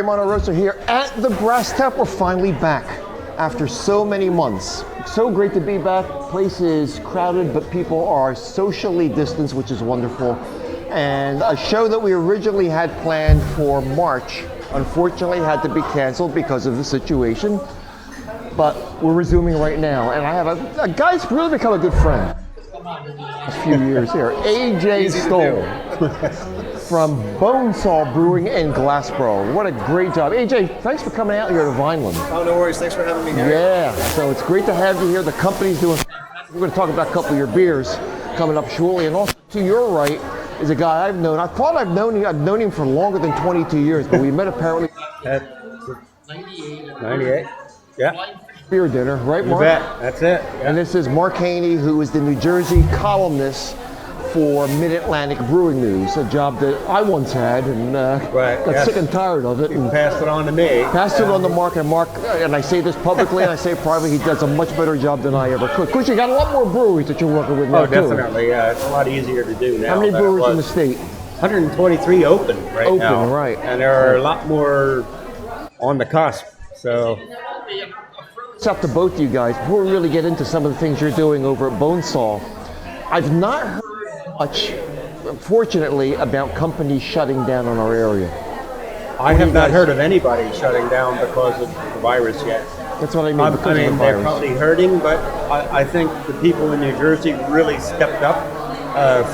Mono Roaster here at the Brass Tap. We're finally back after so many months. So great to be back. Place is crowded, but people are socially distanced, which is wonderful. And a show that we originally had planned for March, unfortunately had to be canceled because of the situation. But we're resuming right now. And I have a guy's really become a good friend a few years here. AJ Stoll from Bonesaw Brewing in Glassboro. What a great job. AJ, thanks for coming out here to Vineland. Oh, no worries. Thanks for having me here. Yeah, so it's great to have you here. The company's doing, we're going to talk about a couple of your beers coming up shortly. And also to your right is a guy I've known. I thought I've known him for longer than 22 years, but we met apparently at 98. Yeah. Beer dinner, right, Mark? You bet. That's it. Yeah. And this is Mark Haynie, who is the New Jersey columnist for Mid-Atlantic Brewing News, a job that I once had and got sick and tired of it. And passed it on to me. Passed it on to Mark, and I say this publicly and I say it privately, he does a much better job than I ever could. Of course, you got a lot more breweries that you're working with now, Oh, definitely. Yeah, it's a lot easier to do now. How many breweries in the state? 123 open right now. Open, right. And there are a lot more on the cusp. So it's up to both of you guys. Before we really get into some of the things you're doing over at Bonesaw, I've not heard much, fortunately, about companies shutting down on our area. I have not heard of anybody shutting down because of the virus yet. That's what I mean. They're probably hurting, but I think the people in New Jersey really stepped up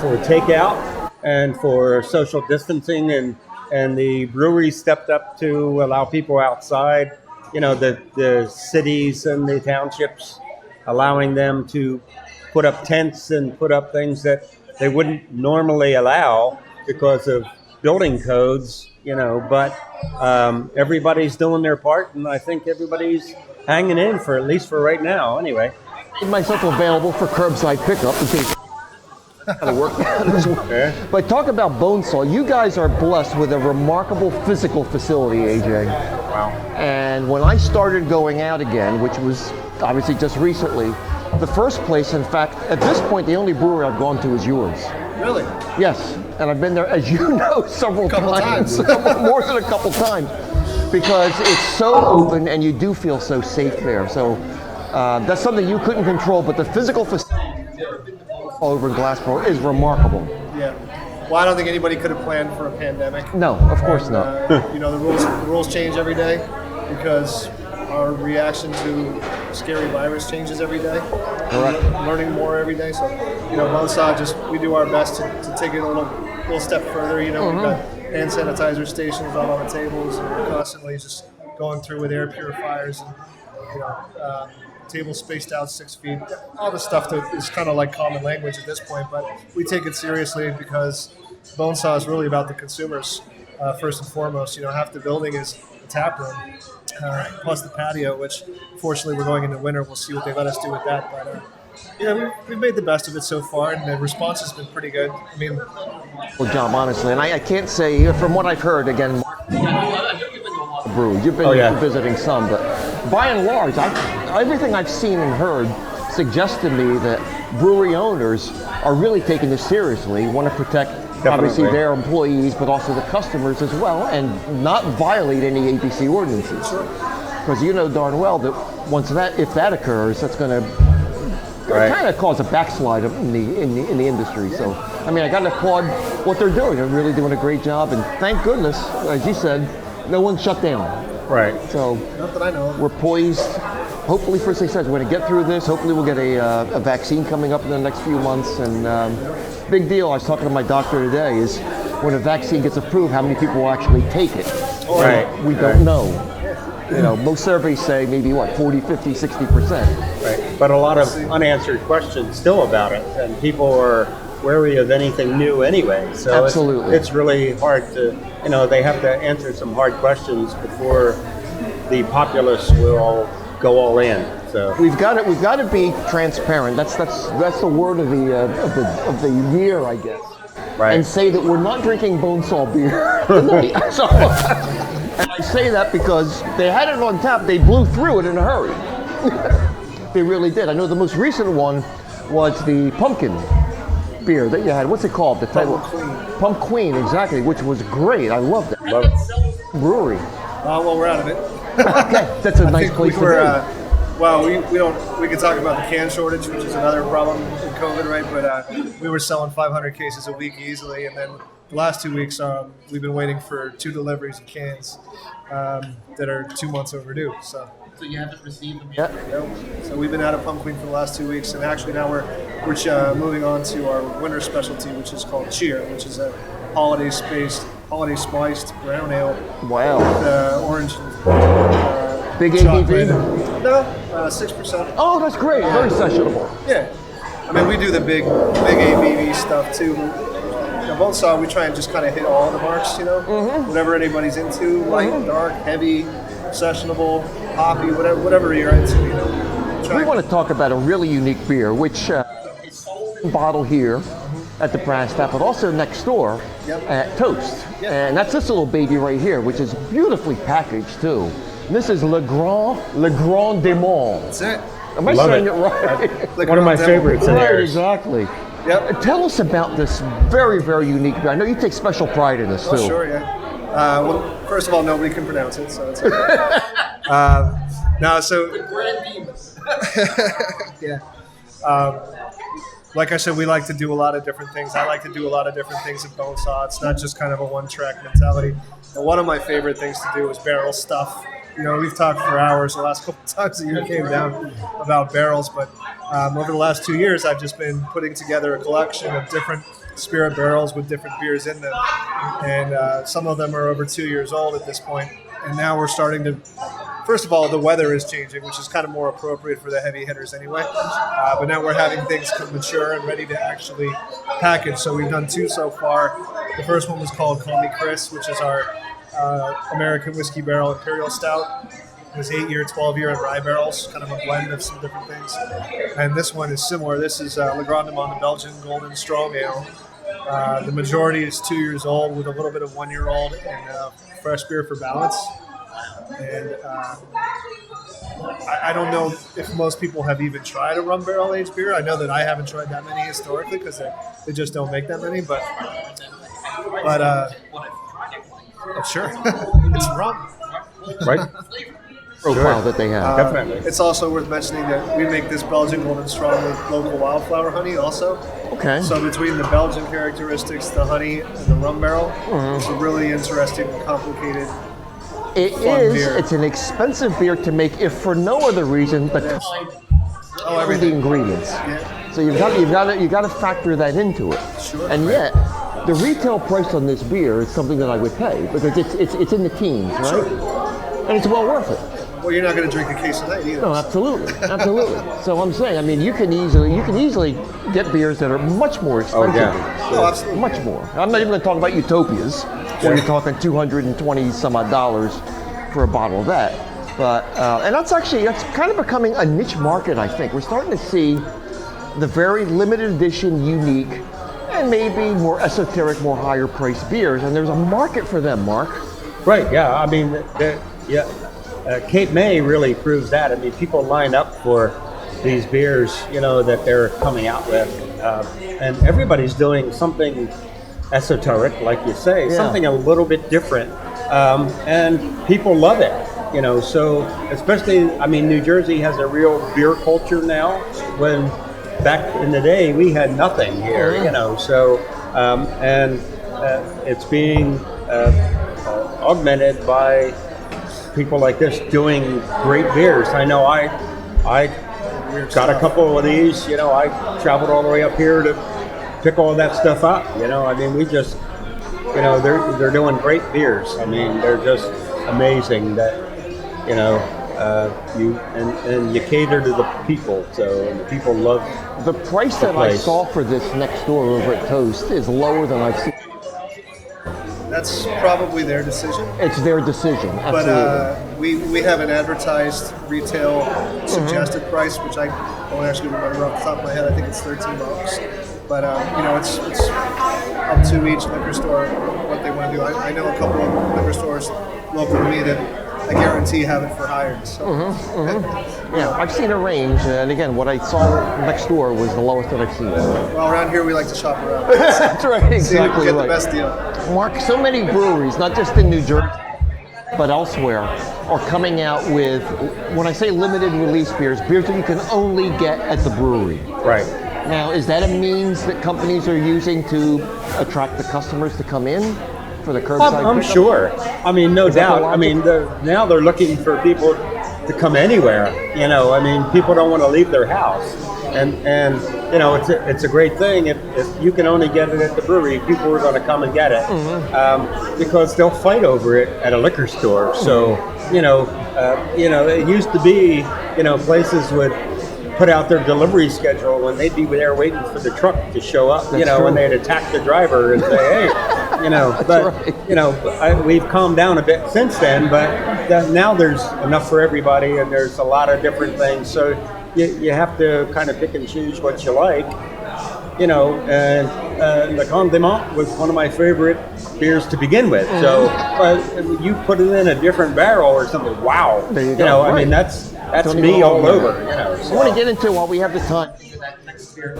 for takeout and for social distancing, and the breweries stepped up to allow people outside. You know, the cities and the townships, allowing them to put up tents and put up things that they wouldn't normally allow because of building codes, you know, but everybody's doing their part, and I think everybody's hanging in for at least for right now anyway. I made myself available for curbside pickup in case to work as well. Yeah. But talk about Bonesaw. You guys are blessed with a remarkable physical facility, AJ. Wow. And when I started going out again, which was obviously just recently, the first place, in fact, at this point, the only brewery I've gone to is yours. Really? Yes, and I've been there, as you know, several times. More than a couple times, because it's so open and you do feel so safe there. So that's something you couldn't control, but the physical facility all over in Glassboro is remarkable. Yeah. Well, I don't think anybody could have planned for a pandemic. No, of course not. You know, the rules change every day because our reaction to scary virus changes every day. Correct. Learning more every day. So, you know, Bonesaw, we do our best to take it a little step further. You know, we've got hand sanitizer stations out on the tables, and we're constantly just going through with air purifiers and, you know, tables spaced out 6 feet. All the stuff that is kind of like common language at this point, but we take it seriously because Bonesaw is really about the consumers first and foremost. You know, half the building is the tap room. Plus the patio, which fortunately we're going into winter. We'll see what they let us do with that. But yeah, we've made the best of it so far, and the response has been pretty good. I mean, well, job, honestly, and I can't say from what I've heard. Again, brew. You've been visiting some, but by and large, everything I've seen and heard suggests to me that brewery owners are really taking this seriously. Want to protect. Obviously their employees, but also the customers as well, and not violate any ABC ordinances. Because you know darn well that if that occurs, that's going to kind of cause a backslide in the industry. So, I mean, I got to applaud what they're doing. They're really doing a great job, and thank goodness, as you said, no one's shut down. Right. So, not that I know of. We're poised. Hopefully for success. We're going to get through this. Hopefully we'll get a vaccine coming up in the next few months. And big deal, I was talking to my doctor today, is when a vaccine gets approved, how many people will actually take it? Right. We don't know. You know, most surveys say maybe 40, 50, 60%. Right. But a lot of unanswered questions still about it, and people are wary of anything new anyway. So absolutely. It's really hard to, you know, they have to answer some hard questions before the populace will go all in. So we've got to be transparent. That's the word of the year, I guess. Right. And say that we're not drinking Bonesaw beer tonight. So, and I say that because they had it on tap. They blew through it in a hurry. They really did. I know the most recent one was the pumpkin beer that you had. What's it called? The title? Pump Queen. Pump Queen, exactly, which was great. I loved it. Love it. Brewery. Well, we're out of it. Okay, that's a nice place to be. Well, we can talk about the can shortage, which is another problem in COVID, right? But we were selling 500 cases a week easily, and then the last 2 weeks we've been waiting for 2 deliveries of cans that are 2 months overdue. So you haven't received them yet? So we've been out of Pump Queen for the last 2 weeks, and actually now we're moving on to our winter specialty, which is called Cheer, which is a holiday spiced brown ale. Wow. With orange. Big chocolate. ABV? No, 6%. Oh, that's great. Very sessionable. Yeah. I mean, we do the big ABV stuff too. Bonesaw, we try and just kind of hit all the marks, whatever anybody's into, light, dark, heavy, sessionable, hoppy, whatever you're into, We want to talk about a really unique beer, which is sold in bottle here at the Brass Tap, but also next door at Toast. Yep. And that's this little baby right here, which is beautifully packaged too. And this is Le Grand Demon. That's it. Am I saying it right? One of my favorites in Right, there. exactly. Yep. Tell us about this very, very unique beer. I know you take special pride in this too. Oh, sure, yeah. Well, first of all, nobody can pronounce it, so it's okay. Yeah. Like I said, we like to do a lot of different things. I like to do a lot of different things at Bonesaw. It's not just kind of a one-track mentality. And one of my favorite things to do is barrel stuff. We've talked for hours the last couple of times that you came down about barrels, but over the last 2 years, I've just been putting together a collection of different spirit barrels with different beers in them. And some of them are over 2 years old at this point. And now we're starting to, first of all, the weather is changing, which is kind of more appropriate for the heavy hitters anyway. But now we're having things come mature and ready to actually package. So we've done 2 so far. The first one was called Call Me Chris, which is our American Whiskey Barrel Imperial Stout. It was 8-year, 12-year, and rye barrels, kind of a blend of some different things. And this one is similar. This is Le Grand Demon, the Belgian Golden Strong Ale. The majority is 2 years old with a little bit of 1-year-old and fresh beer for balance. And I don't know if most people have even tried a rum barrel aged beer. I know that I haven't tried that many historically because they just don't make that many. But sure, it's rum. Right? Profile that they have. Definitely. It's also worth mentioning that we make this Belgian Golden Strong with local wildflower honey also. Okay. So between the Belgian characteristics, the honey, and the rum barrel, it's a really interesting and complicated It fun is. beer. It's an expensive beer to make, if for no other reason but the everything. ingredients. Yeah. So you've got to factor that into it. Sure. And yet, the retail price on this beer is something that I would pay because it's in the teens, right? And it's well worth it. Well, you're not going to drink a case a night either. No, absolutely, absolutely. So I'm saying, I mean, you can easily get beers that are much more expensive. Oh, absolutely. Much more. I'm not even going to talk about Utopias, where you're talking $220 some odd dollars for a bottle of that. But and that's kind of becoming a niche market. I think we're starting to see the very limited edition, unique, and maybe more esoteric, more higher priced beers, and there's a market for them, Mark. Right, yeah. I mean, Cape May really proves that. I mean, people line up for these beers, that they're coming out with. And everybody's doing something esoteric, like you say, something a little bit different. And people love it, So especially, I mean, New Jersey has a real beer culture now. When back in the day, we had nothing here, So, and it's being augmented by people like this doing great beers. I know I got a couple of these, I traveled all the way up here to pick all that stuff up, I mean, we just, they're doing great beers. I mean, they're just amazing that, you cater to the people, so the people love the price that I saw for this next door over at Toast is lower than I've seen. That's probably their decision. It's their decision, absolutely. But we have an advertised retail suggested price, which I don't actually remember off the top of my head. I think it's $13. But it's up to each liquor store what they want to do. I know a couple of liquor stores local to me that I guarantee have it for hire. So. Yeah, I've seen a range, and again, what I saw next door was the lowest that I've seen. Well, around here we like to shop around. That's right, exactly get right. the best deal. Mark, so many breweries, not just in New Jersey, but elsewhere, are coming out with, when I say limited release beers that you can only get at the brewery. Right. Now, is that a means that companies are using to attract the customers to come in for the curbside I'm pickup? sure. I mean, no Is that the doubt. I logic? mean, now they're looking for people to come anywhere. You know, I mean, people don't want to leave their house, and you know, it's a great thing if you can only get it at the brewery. People are going to come and get it because they'll fight over it at a liquor store. So you know, it used to be, you know, places would put out their delivery schedule and they'd be there waiting for the truck to show up. That's you know, true. and they'd attack the driver and say, "Hey." You know, but right. you know, we've calmed down a bit since then. But now there's enough for everybody, and there's a lot of different things. So you have to kind of pick and choose what you like. You know, and the Condiment was one of my favorite beers to begin with. So you put it in a different barrel or something. Wow, There you you go. know, Right. I mean that's Don't me even all know. over. You know, I want to get into, while we have the time, next beer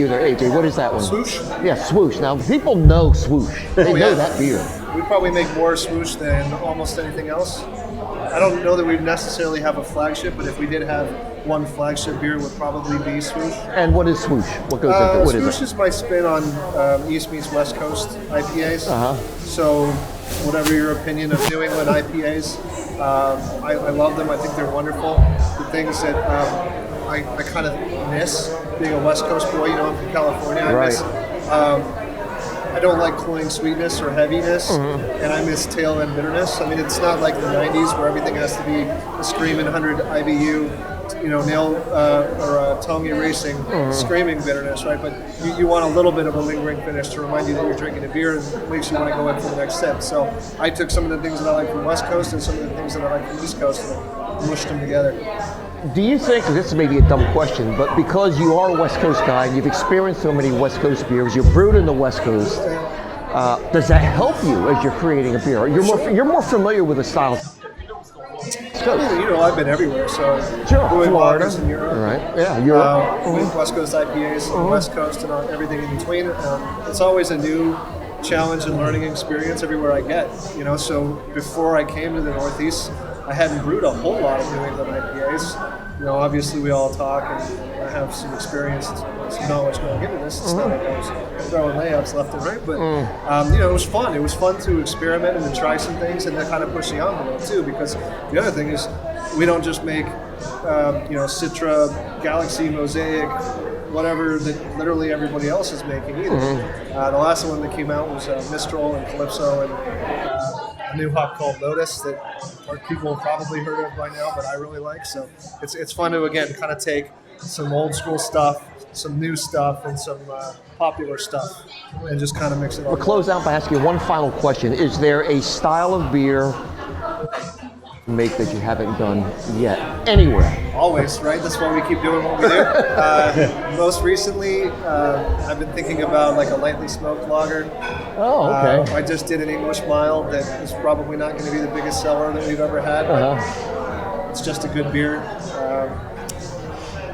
there, AJ, what is that one? Swoosh? Yeah, Swoosh. Now, people know Swoosh. They know yeah. that beer. We probably make more Swoosh than almost anything else. I don't know that we necessarily have a flagship, but if we did have one flagship beer, it would probably be Swoosh. And what is Swoosh? What goes into it? What Swoosh is it? is my spin on East meets West Coast IPAs. Uh-huh. So, whatever your opinion of New England IPAs, I love them. I think they're wonderful. The things that I kind of miss being a West Coast boy, you know, I'm from California. I Right. miss. I don't like cloying sweetness or heaviness, and I miss tail end bitterness. I mean, it's not like the '90s where everything has to be a screaming 100 IBU, you know, tongue erasing, screaming bitterness, right? But you want a little bit of a lingering finish to remind you that you're drinking a beer and makes you want to go in for the next sip. So I took some of the things that I like from West Coast and some of the things that I like from East Coast and mushed them together. Do you think, this is maybe a dumb question, but because you are a West Coast guy and you've experienced so many West Coast beers, you're brewed in the West Coast, does that help you as you're creating a beer? You're more familiar with the style. You know, I've been everywhere, so Sure, doing Florida. lagers in Europe. All right, yeah, Europe. With West Coast IPAs, West Coast, and everything in between. It's always a new challenge and learning experience everywhere I get. You know, so before I came to the Northeast, I hadn't brewed a whole lot of New England IPAs. You know, obviously we all talk, and I have some experience, some knowledge going into this. It's not like I was throwing layups left and right, but you know, it was fun. It was fun to experiment and to try some things, and to kind of push the envelope too. Because the other thing is, we don't just make you know, Citra, Galaxy, Mosaic, whatever that literally everybody else is making either. The last one that came out was Mistral and Calypso and a new hop called Lotus that people have probably heard of by now, but I really like. So it's fun to, again, kind of take some old school stuff, some new stuff, and some popular stuff, and just kind of mix it all. We'll close out by asking one final question. Is there a style of beer make that you haven't done yet anywhere? Always, right? That's why we keep doing what we do. Most recently, I've been thinking about like a lightly smoked lager. Oh, okay. I just did an English mild that is probably not going to be the biggest seller that we've ever had. But it's just a good beer.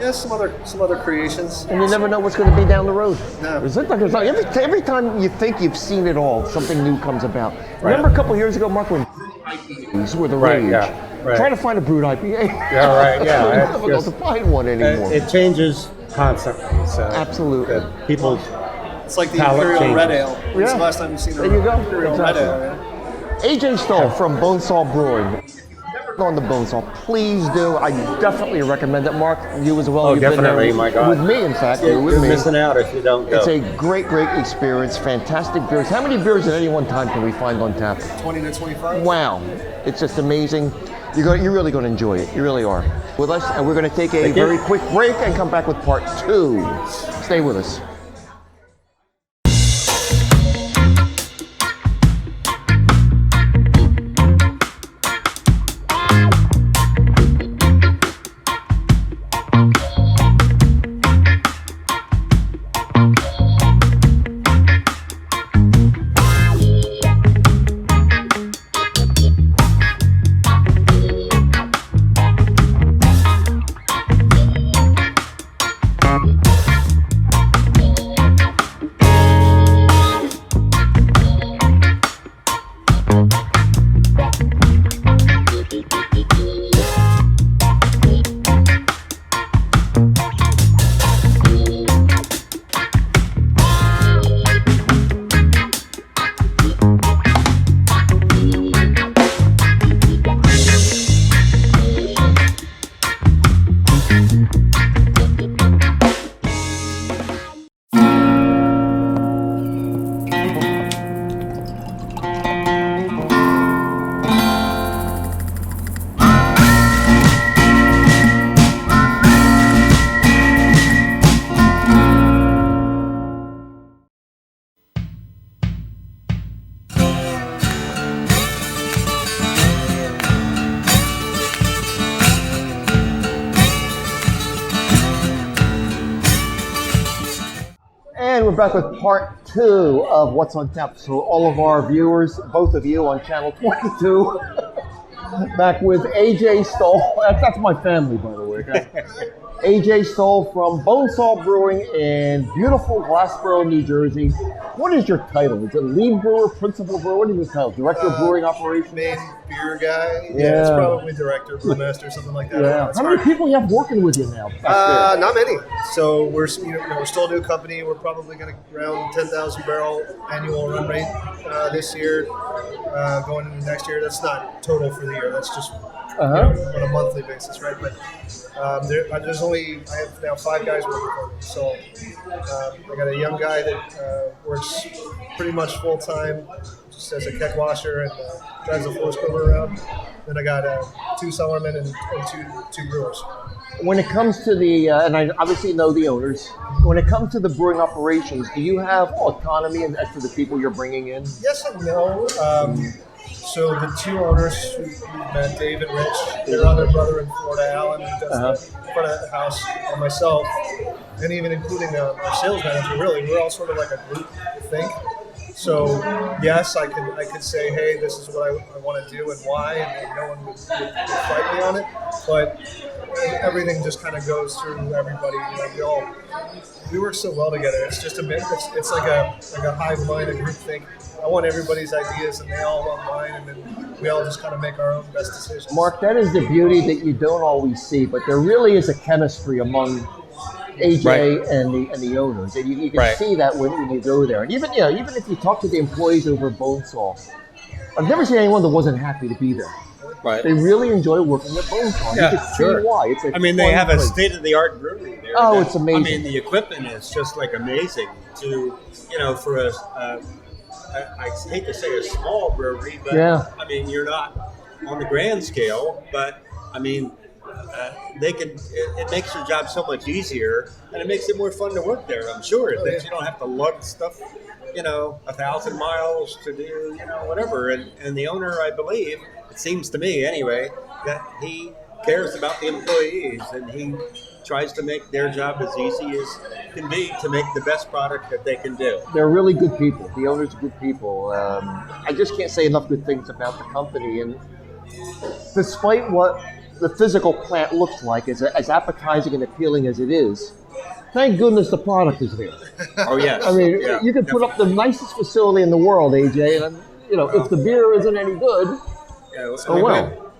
Yeah, some other creations. And you never know what's going to be down the road. No. Every time you think you've seen it all, something new comes about. Remember a couple of years ago, Mark, when IPAs were the Right, rage? yeah, right. Trying to find a brewed IPA. Yeah, right, yeah. It's It's difficult to just- find one anymore. It changes constantly. So Absolutely. People. It's like the Palate Imperial changes. Red Ale. When's Yeah. the last time you've seen a There you go. Imperial Red Exactly. Ale? Yeah? AJ Stoll from Bonesaw Brewing. On the Bonesaw, please do. I definitely recommend it. Mark, you as well. Oh, You've been definitely, there my God. With me, in fact. You're with me. missing out if you don't go. It's a great experience. Fantastic beers. How many beers at any one time can we find on tap? 20 to 25. Wow, it's just amazing. You're really going to enjoy it. You really are. With us, and we're going to take a Thank you. very quick break and come back with part 2. Stay with us. back with part 2 of What's on Tap. So all of our viewers, both of you on channel 22, back with AJ Stoll. That's my family, by the way. Okay? AJ Stoll from Bonesaw Brewing in beautiful Glassboro, New Jersey. What is your title? Is it lead brewer, principal brewer? What is your title? Director of brewing operations? Main beer guy. Yeah. It's probably director, brewmaster, something like that. Yeah. How many people you have working with you now? Not many. So we're still a new company. We're probably going to around 10,000 barrel annual run rate this year. Going into next year, that's not total for the year. That's just on a monthly basis, right? But I have now 5 guys working for me. So I got a young guy that works pretty much full time, just as a keg washer and drives a floor scrubber around. Then I got 2 cellarmen and two brewers. When it comes to the, and I obviously know the owners, when it comes to the brewing operations, do you have autonomy as to the people you're bringing in? Yes and no. So the 2 owners who met, Dave and Rich, their other brother in Florida, Alan, who does the front of the house, and myself, and even including our sales manager, really, we're all sort of like a group thing. So yes, I could say, hey, this is what I want to do and why, and no one would fight me on it. But everything just kind of goes through everybody. We work so well together. It's just it's like a hive mind, a group think. I want everybody's ideas, and they all want mine, and then we all just kind of make our own best decisions. Mark, that is the beauty that you don't always see, but there really is a chemistry among AJ and the owners, and you can see that when you go there. And even if you talk to the employees over at Bonesaw, I've never seen anyone that wasn't happy to be there. Right. They really enjoy working at Bonesaw. Yeah, you can sure. see why. They have a state-of-the-art brewery there. Oh, it's amazing. I mean, the equipment is just like amazing for a I hate to say a small brewery, but I mean, you're not on the grand scale, but I mean, it makes your job so much easier, and it makes it more fun to work there. I'm sure that you don't have to lug stuff, 1,000 miles to do, whatever. And the owner, I believe, it seems to me anyway, that he cares about the employees, and he tries to make their job as easy as can be to make the best product that they can do. They're really good people. The owners are good people. I just can't say enough good things about the company. And despite what the physical plant looks like, as appetizing and appealing as it is, thank goodness the product is there. Oh, yes. I mean, you can put up the nicest facility in the world, AJ, and if the beer isn't any good,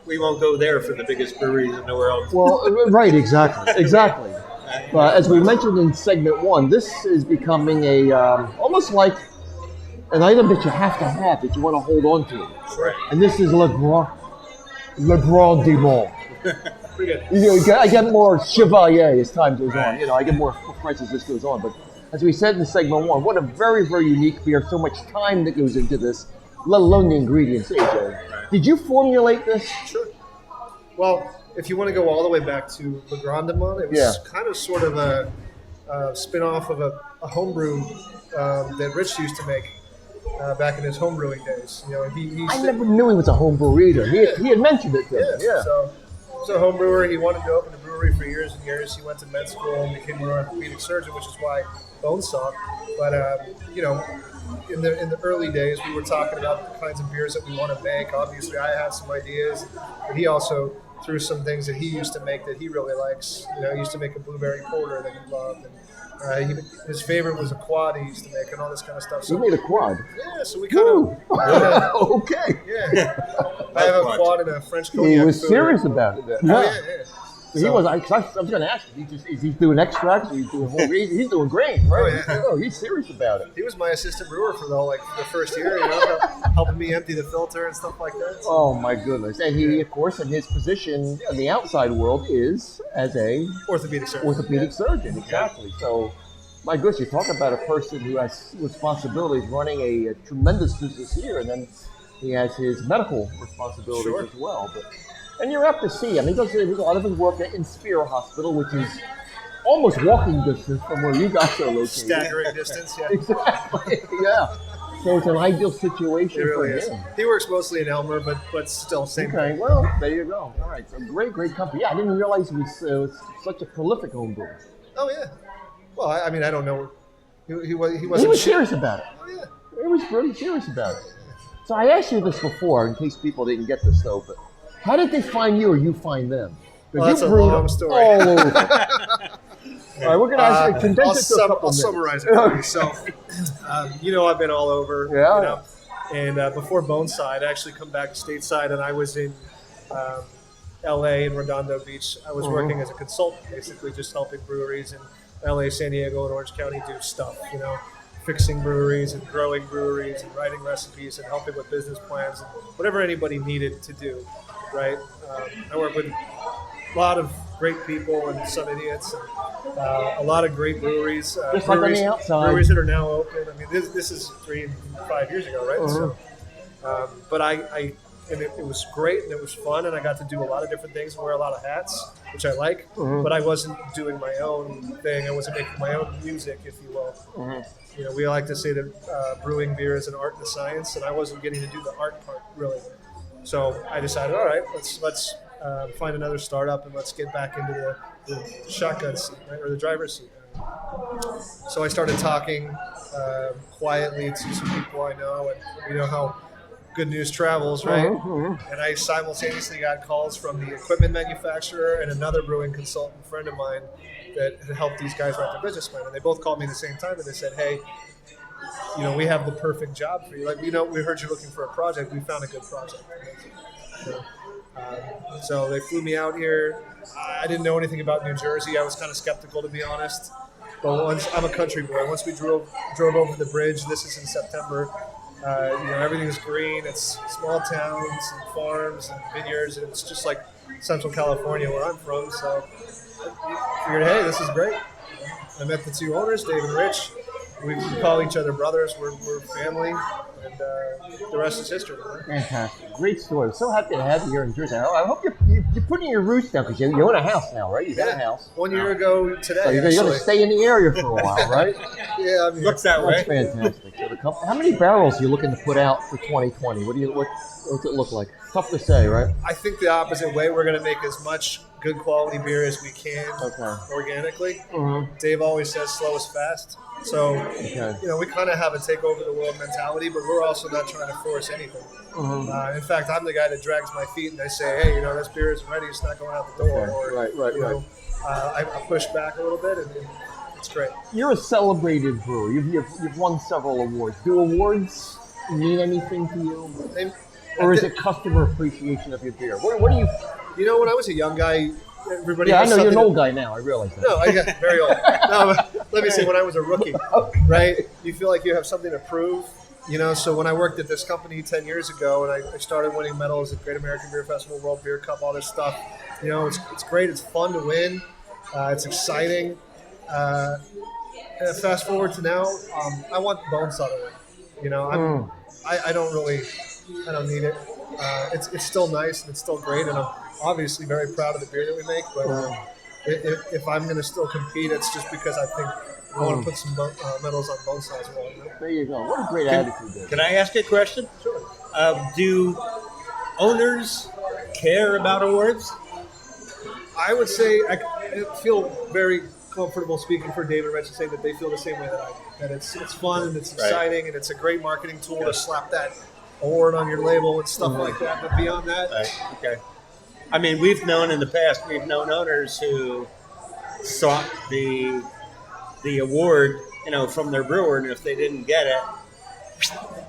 we won't go there for the biggest breweries in the world. Well, right, exactly. As we mentioned in segment 1, this is becoming a almost like an item that you have to have, that you want to hold on to. Right. And this is Le Grand du Monde. Pretty good. I get more Chevalier as time goes on. I get more French as this goes on. But as we said in segment 1, what a very, very unique beer. So much time that goes into this, let alone the ingredients, AJ. Did you formulate this? Sure. Well, if you want to go all the way back to Le Grand du Monde, it was kind of sort of a spin-off of a homebrew that Rich used to make back in his homebrewing days. I never knew he was a homebrewer either. He had mentioned it to me. Yeah. So he was a home brewer. He wanted to open a brewery for years and years. He went to med school and became an orthopedic surgeon, which is why Bonesaw. But in the early days, we were talking about the kinds of beers that we want to make. Obviously, I had some ideas, but he also threw some things that he used to make that he really likes. He used to make a blueberry porter that he loved, and his favorite was a quad he used to make, and all this kind of stuff. So you made a quad? Yeah, so we kind of... Okay. Yeah. I have a quad and a French cognac. He was serious about it then. Yeah. He was. I was going to ask him. Is he doing extracts? Or he's doing whole. He's doing grain, right? He's serious about it. He was my assistant brewer for the first year. Helping me empty the filter and stuff like that. So. Oh my goodness! And he, of course, in his position in the outside world is as a orthopedic surgeon. Exactly. So, my goodness, you talk about a person who has responsibilities running a tremendous business here, and then he has his medical responsibilities as well. And you're up to see. I mean, he does a lot of his work at Spear Hospital, which is almost walking distance from where you guys are located. Staggering distance, yeah. Exactly, yeah. So it's an ideal situation for him. He works mostly in Elmer, but still same. Okay, well, there you go. All right, so great company. Yeah, I didn't realize he was such a prolific home brewer. Oh, yeah. Well, I mean, I don't know He wasn't. He was serious about it. Oh, yeah. He was pretty serious about it. So I asked you this before, in case people didn't get this though, but how did they find you or you find them? Well, that's a long story. Oh. All right, we're going to condense it to a couple I'll minutes. summarize it for you. So, I've been all over. Yeah. And before Bonesaw, I'd actually come back stateside, and I was in L.A. in Redondo Beach. I was working as a consultant, basically just helping breweries in L.A., San Diego, and Orange County do stuff, fixing breweries and growing breweries and writing recipes and helping with business plans and whatever anybody needed to do, right? I work with a lot of great people and some idiots and a lot of great breweries. Just like on the outside. Breweries that are now open. I mean, this is 3 and 5 years ago, right? So, but it was great and it was fun and I got to do a lot of different things and wear a lot of hats, which I like. But I wasn't doing my own thing. I wasn't making my own music, if you will. We like to say that brewing beer is an art and a science, and I wasn't getting to do the art part really. So I decided, all right, let's find another startup and let's get back into the shotgun seat, right, or the driver's seat. So I started talking quietly to some people I know, and you know how good news travels, right? And I simultaneously got calls from the equipment manufacturer and another brewing consultant friend of mine that had helped these guys write their business plan. And they both called me at the same time and they said, hey, we have the perfect job for you. Like, we heard you're looking for a project. We found a good project. So they flew me out here. I didn't know anything about New Jersey. I was kind of skeptical, to be honest. But I'm a country boy. Once we drove over the bridge, this is in September, everything's green. It's small towns and farms and vineyards, and it's just like Central California where I'm from. So I figured, hey, this is great. I met the two owners, Dave and Rich. We call each other brothers. We're family, and the rest is history. Right? Fantastic. Great story. So happy to have you here in Jersey. I hope you're putting your roots down because you own a house now, right? You got a house. 1 year ago today. So you're going to stay in the area for a while, right? Yeah, I mean, looks that way. That's fantastic. So how many barrels are you looking to put out for 2020? What's it look like? Tough to say, right? I think the opposite way. We're going to make as much good quality beer as we can organically. Dave always says slow is fast. So, we kind of have a take over the world mentality, but we're also not trying to force anything. In fact, I'm the guy that drags my feet and I say, hey, this beer isn't ready. It's not going out the door. Or, I push back a little bit and it's great. You're a celebrated brewer. You've won several awards. Do awards mean anything to you? Or is it customer appreciation of your beer? What do you... when I was a young guy, everybody... Yeah, I know you're an old guy now. I realize that. No, I got very old. No, but let me say, when I was a rookie, right? You feel like you have something to prove, So when I worked at this company 10 years ago and I started winning medals at Great American Beer Festival, World Beer Cup, all this stuff, it's great. It's fun to win. It's exciting. Fast forward to now, I want Bonesaw to win. I don't need it. It's still nice and it's still great, and I'm obviously very proud of the beer that we make. But if I'm going to still compete, it's just because I think I want to put some medals on Bonesaw as well. There you go. What a great attitude there. Can I ask you a question? Sure. Do owners care about awards? I would say I feel very comfortable speaking for David and Rich and saying that they feel the same way that I do. That it's fun and it's exciting and it's a great marketing tool to slap that award on your label and stuff like that. But beyond that, okay. I mean, we've known owners who sought the award, from their brewer, and if they didn't get it,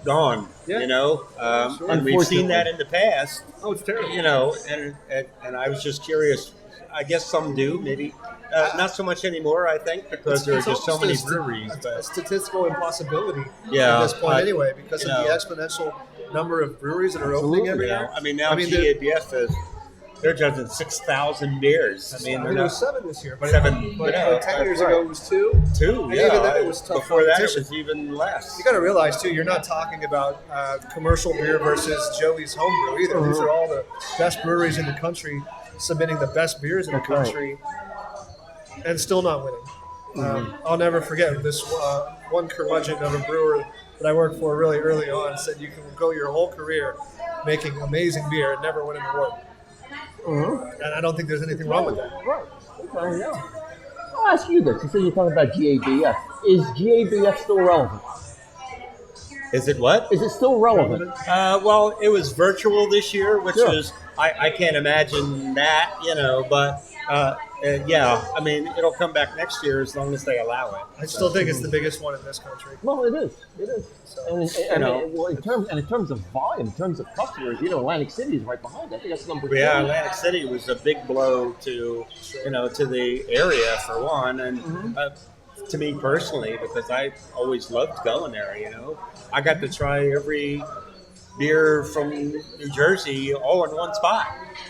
gone. And we've seen that in the past. Oh, it's terrible. And I was just curious. I guess some do, maybe not so much anymore. I think because there are just so many breweries. A statistical impossibility at this point, anyway, because of the exponential number of breweries that are opening every year. I mean, GABF says they're judging 6,000 beers. I mean, there was 7 this year, but 7. But 10 years ago it was 2. 2, and even then it was tough. Before that, it was even less. You got to realize too, you're not talking about commercial beer versus Joey's homebrew either. These are all the best breweries in the country submitting the best beers in the country, and still not winning. I'll never forget this one curmudgeon of a brewer that I worked for really early on said you can go your whole career making amazing beer and never win an award. And I don't think there's anything wrong with that. Right. Okay, yeah. I'll ask you this. You said you're talking about GABF. Is GABF still relevant? Is it what? Is it still relevant? Well, it was virtual this year, which Sure. is, I can't imagine that, but yeah, I mean, it'll come back next year as long as they allow it. I still think it's the biggest one in this country. Well, it is. It is. In terms of volume, in terms of customers, Atlantic City is right behind. I think that's number 2. Yeah, Atlantic City was a big blow to, to the area for one, and to me personally, because I always loved going there. I got to try every beer from New Jersey all in one spot,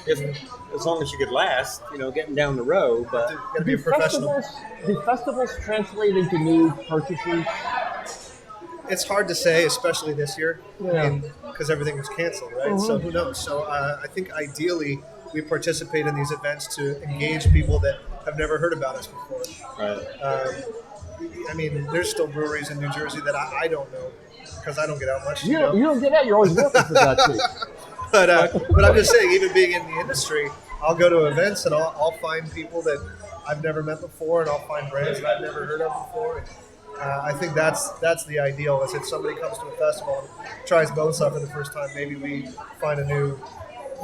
as long as you could last, getting down the road. But Gotta be a professional. Do festivals translate into new purchases? It's hard to say, especially this year, Yeah. because everything was canceled, right? So who knows? So I think ideally we participate in these events to engage people that have never heard about us before. right. I mean, there's still breweries in New Jersey that I don't know because I don't get out much. You don't get out. You're always working for that too. But I'm just saying, even being in the industry, I'll go to events and I'll find people that I've never met before, and I'll find brands that I've never heard of before. And, I think that's the ideal. Is if somebody comes to a festival and tries Bonesaw for the first time, maybe we find a new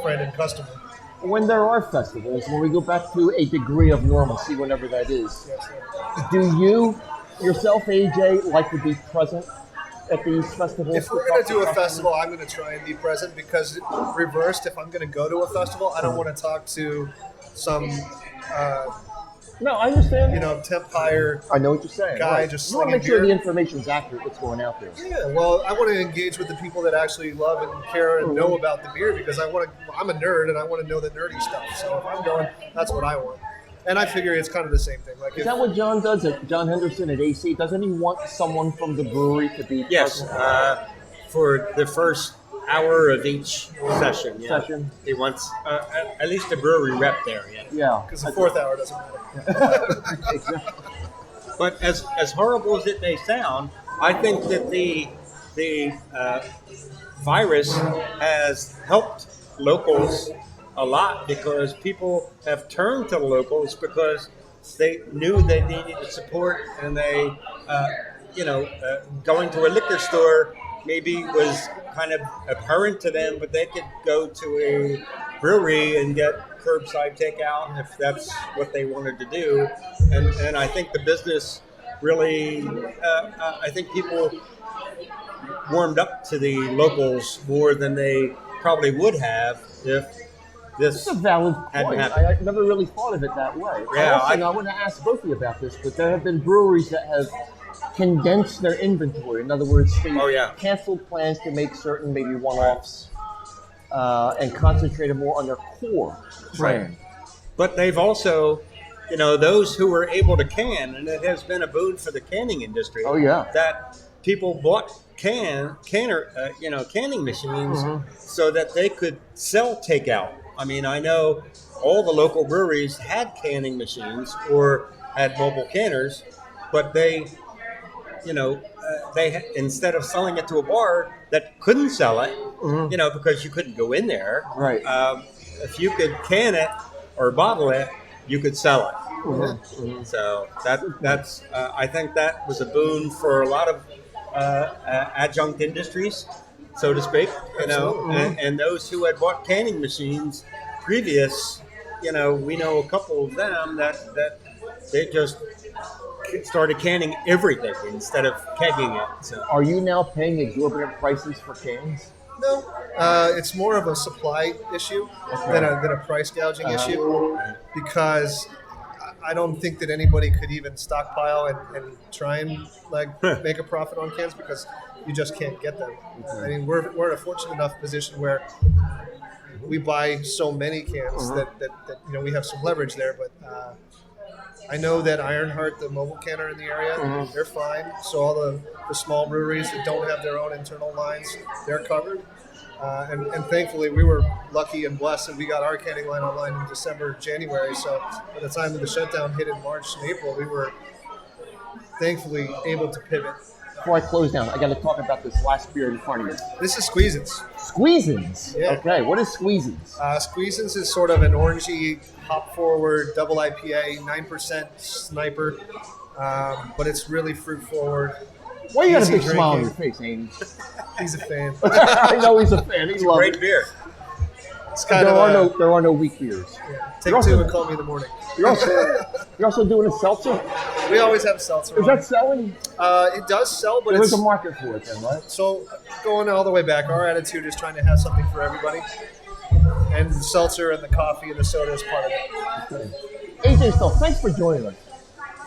friend and customer. When there are festivals, when we go back to a degree of normalcy, whenever that is, Yes, do you yourself, AJ, like to be present at these festivals? if we're going to do a festival, I'm going to try and be present, because reversed, if I'm going to go to a festival, I don't want to talk to some No, I understand. temp hire I know what you're saying. guy Right. just You want to slinging make sure the beer. information's accurate, what's going out there. Yeah, well, I want to engage with the people that actually love and care and know about the beer, because I'm a nerd and I want to know the nerdy stuff. So if I'm going, that's what I want. And I figure it's kind of the same thing. Like, Is that what John does at John Henderson at AC? Doesn't he want someone from the brewery to be Yes, present? for the first hour of each session. Yeah. Session. He wants at least a brewery rep there. Yeah. Yeah. because the fourth hour doesn't matter. Exactly. But as horrible as it may sound, I think that the virus has helped locals a lot, because people have turned to the locals because they knew they needed support, and they, going to a liquor store maybe was kind of apparent to them, but they could go to a brewery and get curbside takeout if that's what they wanted to do. And I think the business really, I think people warmed up to the locals more than they probably would have if this That's a valid hadn't point. happened. I never really thought of it that way. Yeah, I want to ask both of you about this, but there have been breweries that have condensed their inventory. In other words, they canceled plans to make certain maybe one-offs and concentrated more on their core brand. But they've also, those who were able to can, and it has been a boon for the canning industry. Oh, yeah. That people bought canning machines so that they could sell takeout. I mean, I know all the local breweries had canning machines or had mobile canners, but they, instead of selling it to a bar that couldn't sell it, because you couldn't go in there. Right. If you could can it or bottle it, you could sell it. So that's I think that was a boon for a lot of adjunct industries, so to speak. And those who had bought canning machines previous, we know a couple of them that they just started canning everything instead of kegging it. So. Are you now paying exorbitant prices for cans? No, it's more of a supply issue than a price gouging issue, because I don't think that anybody could even stockpile and try and make a profit on cans, because you just can't get them. I mean, we're in a fortunate enough position where we buy so many cans that we have some leverage there. But I know that Ironheart, the mobile canner in the area, they're fine. So all the small breweries that don't have their own internal lines, they're covered. And thankfully, we were lucky and blessed, and we got our canning line online in December, January. So by the time that the shutdown hit in March and April, we were thankfully able to pivot before I close down, I got to talk about this last beer in front of you. This is Squeezins. Squeezins? Yeah. Okay, what is Squeezins? Squeezins is sort of an orangey, hop-forward, double IPA, 9% sniper, but it's really fruit-forward. Why you got a easy big smile on your drinking. face, Haynie? He's a fan. I know he's a fan. He loves Great it. beer. It's kind There are no weak beers. take You're two also- and call me in the morning. You're also doing a seltzer? We always have seltzer. Is that selling? It does sell, but There is it's a market for it then, right? so going all the way back. Our attitude is trying to have something for everybody, and the seltzer and the coffee and the soda is part of it. AJ Stoll, thanks for joining us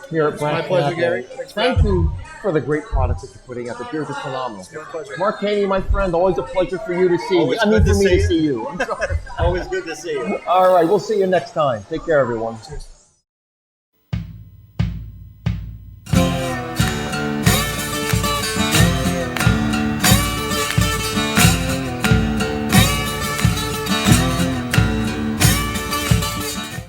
here at Black my pleasure, Cafe. Gary. Thanks for Thank having you for the great products that you're putting out. The beers are phenomenal. My pleasure. Mark Haynie, my friend, always a pleasure for you to see me. Always I mean, good for to me see to you. see you. I'm sorry. Always good to see you. All right, we'll see you next time. Take care, everyone. Cheers.